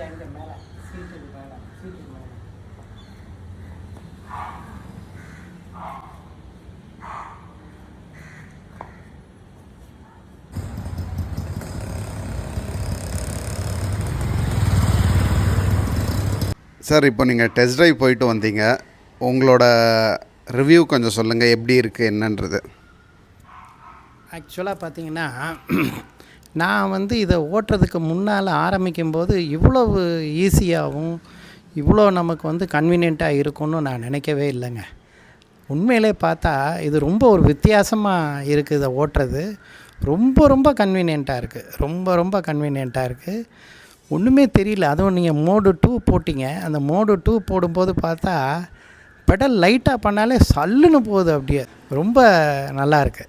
அங்கே மேலே சீட்டுக்கு மேலே சார், இப்போ நீங்கள் டெஸ்ட் ட்ரைவ் போயிட்டு வந்தீங்க. உங்களோட ரிவ்யூ கொஞ்சம் சொல்லுங்கள், எப்படி இருக்குது என்னன்றது. ஆக்சுவலாக பார்த்தீங்கன்னா, நான் இதை ஓட்டுறதுக்கு முன்னால் ஆரம்பிக்கும்போது இவ்வளவு ஈஸியாகவும் இவ்வளோ நமக்கு கன்வீனியண்ட்டாக இருக்கும்னு நான் நினைக்கவே இல்லைங்க. உண்மையிலே பார்த்தா இது ரொம்ப ஒரு வித்தியாசமாக இருக்குது. இதை ஓட்டுறது ரொம்ப ரொம்ப கன்வீனியண்ட்டாக இருக்குது. ரொம்ப கன்வீனியண்ட்டாக இருக்குது. ஒன்றுமே தெரியல. அதுவும் நீங்கள் மோடு 2 போட்டிங்க. அந்த மோடு 2 போடும்போது பார்த்தா பெடல் லைட்டாக பண்ணாலே சல்லுன்னு போகுது. அப்படியே ரொம்ப நல்லா இருக்குது.